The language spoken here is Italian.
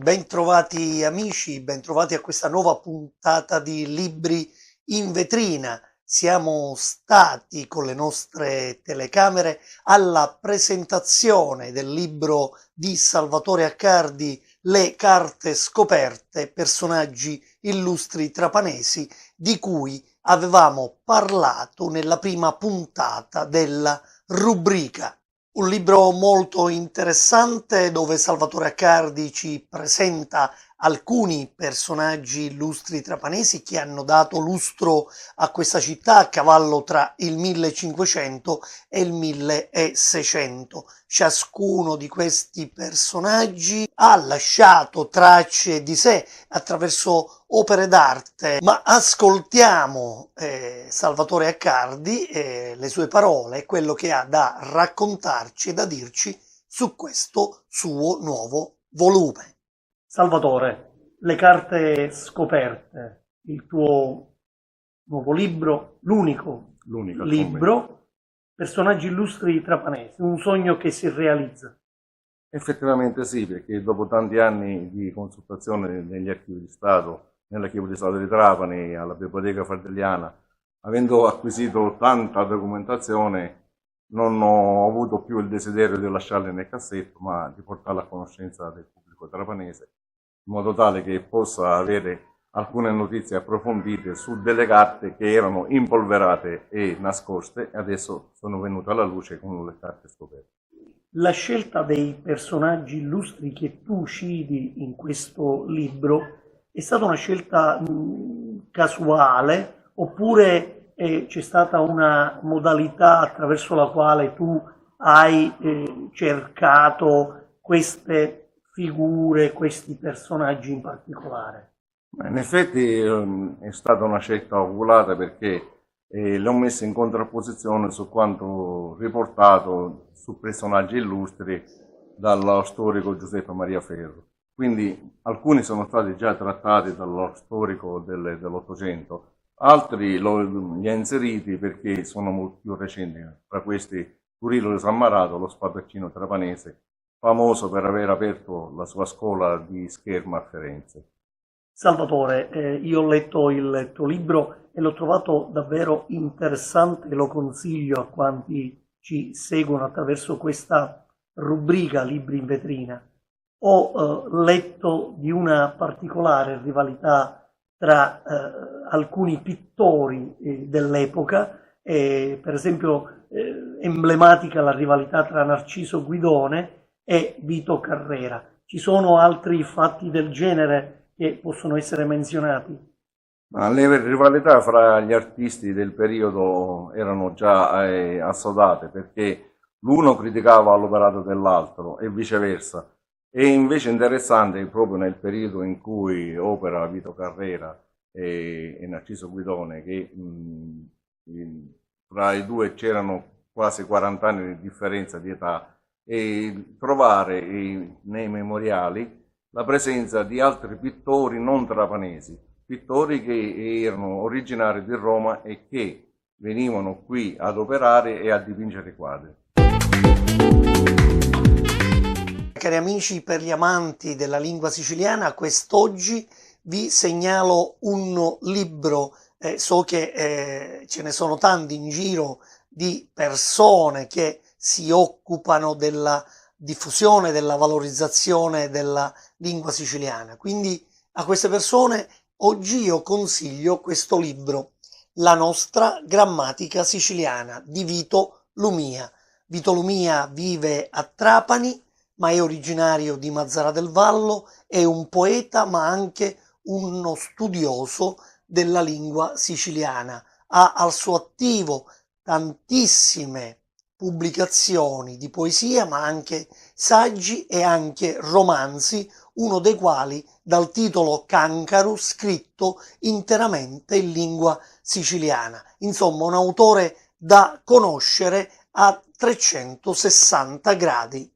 bentrovati amici, bentrovati a questa nuova puntata di Libri in Vetrina. Siamo stati con le nostre telecamere alla presentazione del libro di Salvatore Accardi, Le carte scoperte, personaggi illustri trapanesi, di cui avevamo parlato nella prima puntata della rubrica. Un libro molto interessante dove Salvatore Accardi ci presenta alcuni personaggi illustri trapanesi che hanno dato lustro a questa città a cavallo tra il 1500 e il 1600. Ciascuno di questi personaggi ha lasciato tracce di sé attraverso opere d'arte, ma ascoltiamo Salvatore Accardi e le sue parole, quello che ha da raccontarci e da dirci su questo suo nuovo volume. Salvatore, Le carte scoperte, il tuo nuovo libro, l'unico libro, personaggi illustri trapanesi, un sogno che si realizza. Effettivamente sì, perché dopo tanti anni di consultazione negli archivi di Stato, nell'archivio di Stato di Trapani, alla Biblioteca Fardelliana, avendo acquisito tanta documentazione, non ho avuto più il desiderio di lasciarla nel cassetto, ma di portarla a conoscenza del pubblico trapanese, in modo tale che possa avere alcune notizie approfondite su delle carte che erano impolverate e nascoste e adesso sono venute alla luce con le carte scoperte. La scelta dei personaggi illustri che tu citi in questo libro è stata una scelta casuale oppure c'è stata una modalità attraverso la quale tu hai cercato queste figure, questi personaggi in particolare? In effetti è stata una scelta oculata perché le ho messe in contrapposizione su quanto riportato su personaggi illustri dallo storico Giuseppe Maria Ferro. Quindi alcuni sono stati già trattati dallo storico dell'Ottocento, altri li ha inseriti perché sono molto più recenti. Tra questi Turillo di San Marato, lo spadaccino trapanese, famoso per aver aperto la sua scuola di scherma a Firenze. Salvatore, io ho letto il tuo libro e l'ho trovato davvero interessante e lo consiglio a quanti ci seguono attraverso questa rubrica Libri in Vetrina. Ho letto di una particolare rivalità tra alcuni pittori dell'epoca, per esempio emblematica la rivalità tra Narciso Guidone e Vito Carrera. Ci sono altri fatti del genere che possono essere menzionati? Ma le rivalità fra gli artisti del periodo erano già assodate perché l'uno criticava l'operato dell'altro e viceversa. E invece interessante proprio nel periodo in cui opera Vito Carrera e Narciso Guidone, che fra i due c'erano quasi 40 anni di differenza di età, e trovare nei memoriali la presenza di altri pittori non trapanesi, pittori che erano originari di Roma e che venivano qui ad operare e a dipingere quadri. Cari amici, per gli amanti della lingua siciliana, quest'oggi vi segnalo un libro, so che ce ne sono tanti in giro di persone che si occupano della diffusione, della valorizzazione della lingua siciliana. Quindi a queste persone oggi io consiglio questo libro, La nostra grammatica siciliana, di Vito Lumia. Vito Lumia vive a Trapani, ma è originario di Mazzara del Vallo, è un poeta ma anche uno studioso della lingua siciliana. Ha al suo attivo tantissime pubblicazioni di poesia, ma anche saggi e anche romanzi, uno dei quali dal titolo Cancaru, scritto interamente in lingua siciliana. Insomma, un autore da conoscere a 360 gradi.